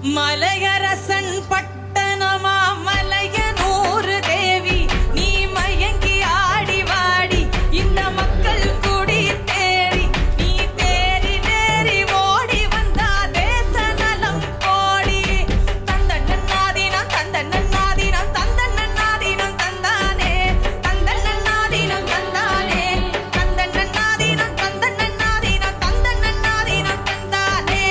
மலையரசன் பட்டணமா மலையனூர் தேவி நீ மயங்கி ஆடி வாடி இந்த மக்கள் குடி தேடி நீ தேறி நேறி ஓடி வந்தா தேச நலம் கோடி தந்தன்னாதீனம் தந்தன்னாதீனம் தந்தன்னாதீனம் தந்தானே தந்தன்னாதீனம் தந்தானே தந்தன்னாதீனம் தந்தன்னாதீனம் தந்தன்னாதீனம் தந்தானே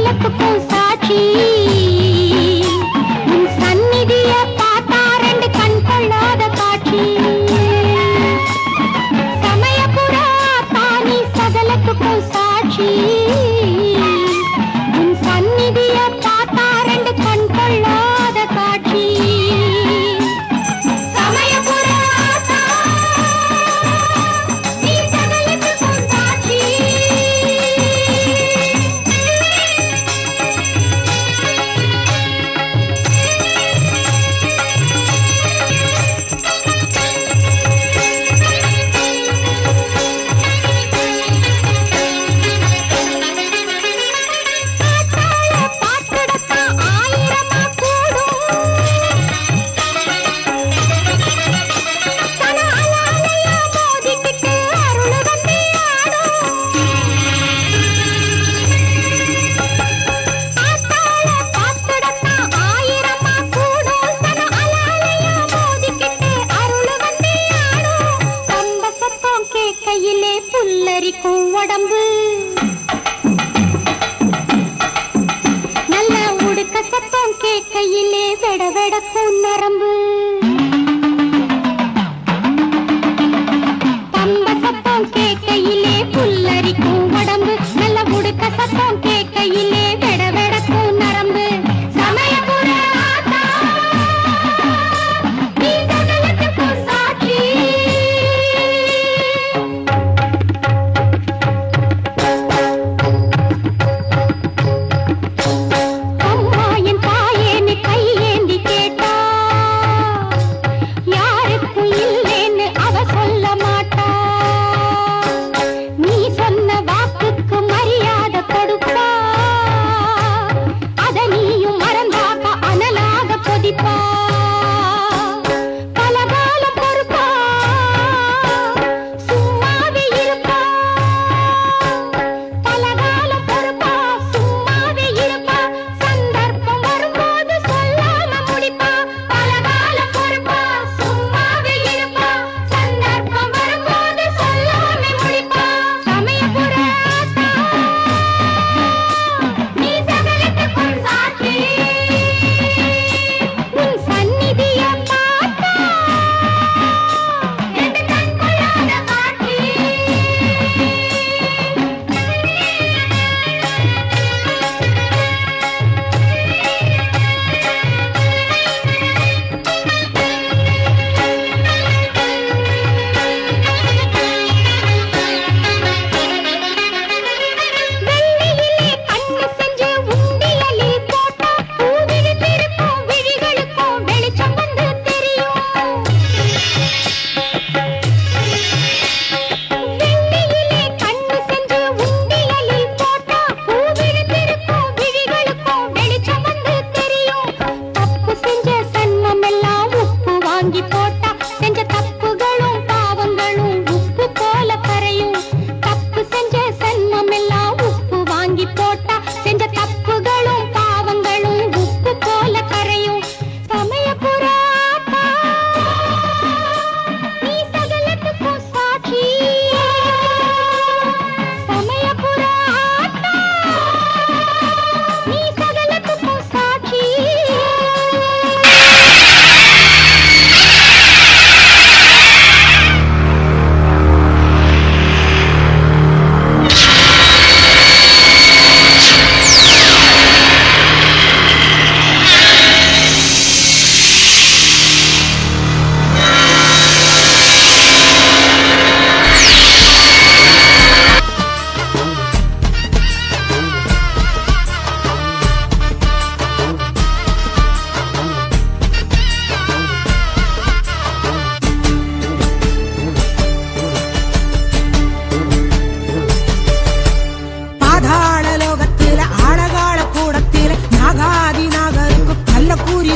சகலத்துக்கும் சாட்சி உன் சந்நிதிய பார்த்தா ரெண்டு கண் கொள்ளாத காட்சி சமயபுர தானி சகலத்துக்கும் சாட்சி உன் சந்நிதிய பார்த்தா ரெண்டு கண் கொள்ளாத காட்சி சமயபுர நீ சகலத்துக்கும் சாட்சி புல்லரிக்கும் உடம்பு நல்ல உடுக்க சத்தம் கேட்கையிலே வெட வெடக்கும் நரம்பு பம்ப சத்தம் கேட்கையிலே புல்லரிக்கும் உடம்பு நல்ல உடுக்க சத்தம் கேட்கையிலே வெட வெடக்கும் நரம்பு சமயபுர ஆத்தா நீ சகலத்துக்கும் சாட்சி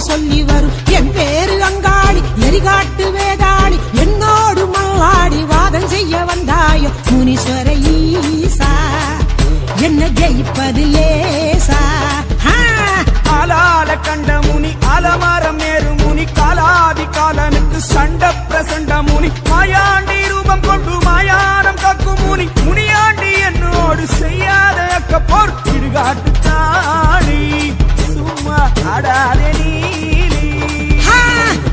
சொல்லி வரும் என் பேரு அங்காளி எரிகாட்டு வேதாளி என்னோடு மல்லாடி வாதம் செய்ய வந்தாயோ முனீஸ்வர ஈசா என்ன ஜெயிப்பது லேசா ஆலால கண்ட முனி அலமரம் ஏறு முனி காலாதி காலனுக்கு சண்ட பிரசண்ட முனி மாயாண்டி ரூபம் கொண்டு மாயானம் காக்கும் முனி முனியாண்டி என்னோடு செய்யாத அக்க போர் இடுகாட்டு காளி சும்மா அடாதே நீலி.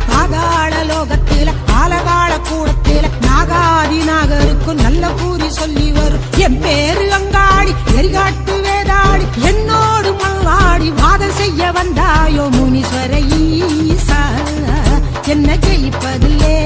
பாதாள லோகத்தில ஆலகால கூடத்தில நாகாதி நாகருக்கும் நல்ல பூரி சொல்லி வரும் என் பேரு அங்காடி எரிகாட்டு வேதாடி என்னோடு மல்லாடி வாதம் செய்ய வந்தாயோ முனீஸ்வர ஈசா என்ன ஜெயிப்பதில்லே.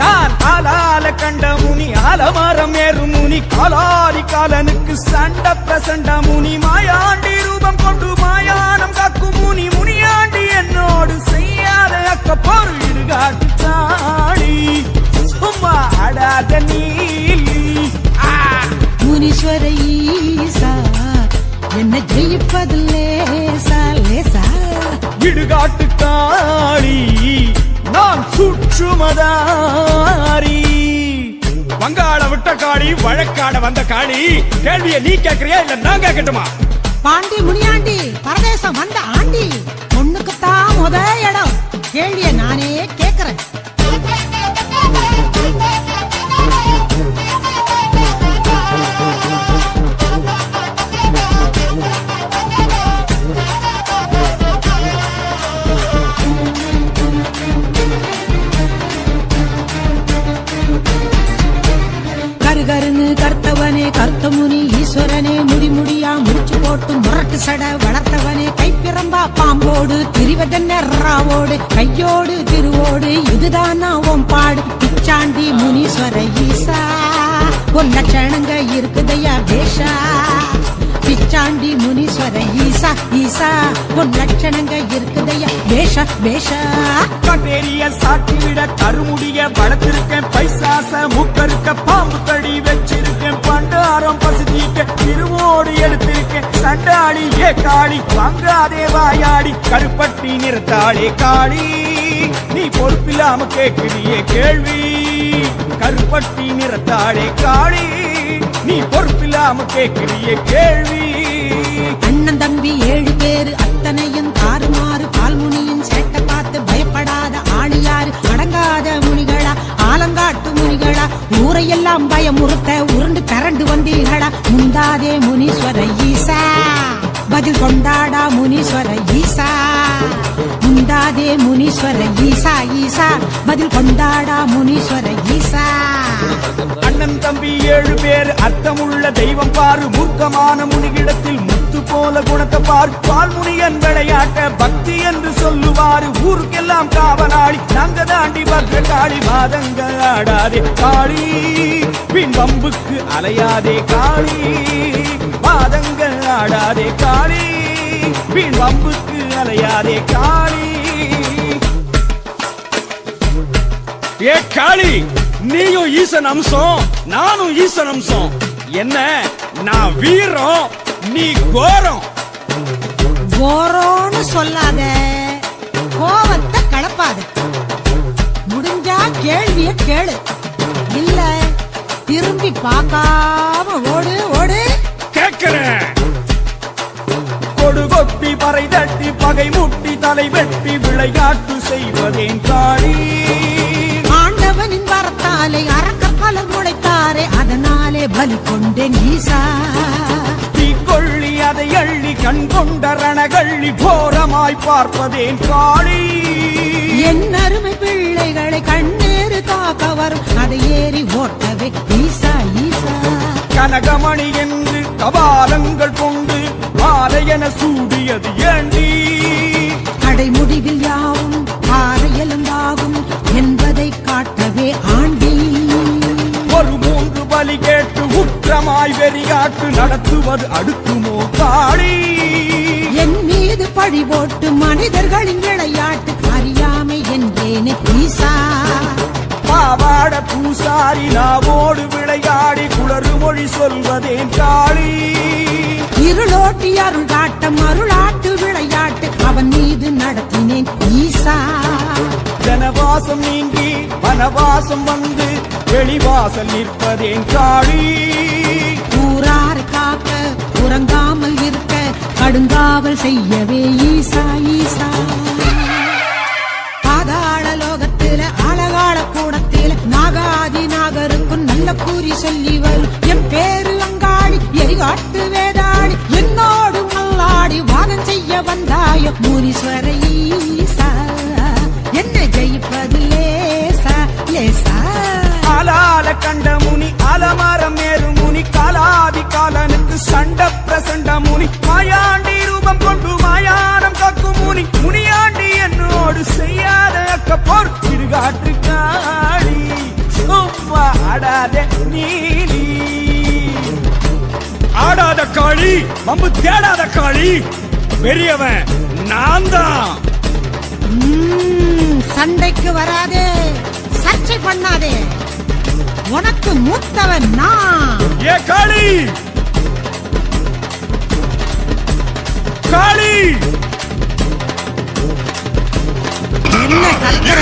நான் ஆளால கண்ட முனி ஆலமரம் ஏறு முனி காலாதி காலனுக்கு சண்ட பிரசண்ட முனி மாயாண்டி ரூபம் கொண்டு மாயானம் காக்கும் முனி முனியாண்டி என்னோடு செய்யாத அக்க போர் இடுகாட்டு காளி சும்மா அடாத நீலி. முனீஸ்வர ஈசா என்ன ஜெயிப்பதில்லே லேசா. இடுகாட்டு காளி நான் சுற்றுமதாரி. வங்காள விட்ட காளி வழக்காட வந்த காளி. கேள்வியை நீ கேக்குறியா இல்ல நான் கேட்கட்டுமா? பாண்டி முனியாண்டி பரதேசம் வந்த ஆண்டி பொண்ணுக்குத்தான் முத இடம். கேள்விய நானே கேக்குறேன். கருகருன்னு கர்த்தவனே கர்த்தமுனி ஈஸ்வரனே முடிமுடியா முடிச்சு போட்டு முரட்டு சட வளர்த்தவனே கைப்பிரம்பா பாம்போடு திரிவதென்ன ராவோடு கையோடு திருவோடு இதுதான் ஓம் பாடு பிச்சாண்டி முனீஸ்வர ஈசா ஒரு லட்சணங்க இருக்குதையா பேஷா. பிச்சாண்டி முனீஸ்வர ஈசா ஈசா ஒரு லட்சணங்க இருக்குதையா பேஷா பேஷா. கட்டேரிய சாட்டி விட கருமுடிய வளர்த்திருக்கேன் பைசாச மூக்கருக்க பாம்பு கடி வச்சிருக்கேன் பண்டாரம் பசுதிக்க திருவோடு எடுத்திருக்கேன் சண்டாளி ஏ காளி வாங்காதே வாயாடி கருப்பட்டி நிறுத்தாளே காளி நீ பொறுப்பில்லாம கேட்கிறியே கேள்வி. கருப்பட்டி நிறத்தாளே காளி நீ பொறுப்பில்லாம கேட்கிறியே கேள்வி. அண்ணன் தம்பி 7 பேரு அத்தனையும் தாறுமாறு பால்முனியின் சேட்டை பார்த்து பயப்படாத ஆளியாரு அடங்காத முனிகளா ஆலங்காட்டு முனிகளா ஊரையெல்லாம் பயமுறுத்த உருண்டு கரண்டு வந்தீர்களா. முந்தாதே முனீஸ்வர ஈசா பதில் கொண்டாடா முனீஸ்வர ஈசா. முந்தாதே முனீஸ்வர ஈசா ஈசா பதில் கொண்டாடா முனீஸ்வர ஈசா. அண்ணன் தம்பி 7 பேர் அர்த்தமுள்ள தெய்வம் பாரு மூர்க்கமான முனிகிடத்தில் முத்து போல குணத்தை பார். பால்முனியன் விளையாட்ட பக்தி என்று சொல்லுவாரு ஊருக்கெல்லாம் காவலாளி நாங்க தாண்டி பக்த காளி. வாதங்க ஆடாதே காளி பின் வம்புக்கு அலையாதே காளி. வாதங்க ஆடாதே காளி பின் வம்புக்கு அலையாதே காளி. ஏ காளி நீயும் ஈசன் அம்சம் நானும் ஈசன் அம்சம். என்ன நான் வீரம் நீ கோரம். கோரோன்னு சொல்லாத கோவத்தை கலப்பாத. முடிஞ்சா கேள்விய கேளு இல்ல திரும்பி பார்க்காம ஓடு ஓடு. கேட்கிறேன். கொடு கொட்டி பறை தட்டி பகை முட்டி தலை வெட்டி விளையாட்டு செய்வதேன் காளி. ஆண்டவனின் வரத்தாலே அரக்க பலர் முளைத்தாரே அதனாலே பலி கொண்டேன் ஈசா. தீக்கொள்ளி அதை அள்ளி கண் கொண்ட ரணகள்ளி கோரமாய் பார்ப்பதேன் காளி. என் அருமை பிள்ளைகளை கண்ணீரு காக்க வரும் அதை ஏறி ஓட்டவே ஈசா ஈசா. கனகமணி என்று கபாலங்கள் கொண்டு மாலையென சூடியது ஏண்டி. கடை முடிவில் யாவும் பாறையெலும்பாகும் என்பதை காட்டவே ஆண்டி. ஒரு 3 பலி கேட்டு உற்றமாய் வெறியாட்டு நடத்துவது அடுக்குமோ காளி. என் மீது பழி போட்டு மனிதர்களின் விளையாட்டு அறியாமை என்றேனே ஈசா. பாவாட பூசாரி நாவோடு விளையாடி குளறு மொழி சொல்வதேன் காளி. இருளோட்டி அருள் காட்டம் அருளாட்டு விளையாட்டு அவன் மீது நடத்தினேன் ஈசா. ஜனவாசம் நீங்கி வனவாசம் வந்து வெளிவாசல் நிற்பதேன் காளி. ஊரார் காக்க உறங்காமல் இருக்க கடுங்காவல் செய்யவே ஈசா ஈசா. பாதாள லோகத்தில் காலத்துல அழகால கூடத்தில நாகாதி நாகருக்கும் நல்ல கூறி சொல்லி வரும் என் பேரு அங்காடி எரிகாட்டு வேதாடி என்னோடு மல்லாடி வாதம் செய்ய வந்தாயோ முனீஸ்வர ஈசா என்ன ஜெயிப்பது லேசா லேசா ஆளால கண்ட முனி அலமரம் ஏறு முனி காலாதி காலனுக்கு சண்ட பிரசண்ட முனி மாயாண்டி ரூபம் கொண்டு மாயானம் காக்கும் முனி முனியாண்டி என்னோடு செய்யாத அக்க போர் திருகாற்று காளி சும்மா ஆடாதே நீலி ஆடாத காளி மம்பு தேடாத காளி பெரியவன் நான் தான் சண்டைக்கு வராதே சர்ச்சை பண்ணாதே உனக்கு மூத்தவன் நான் ஏ காளி காளி என்ன கத்துற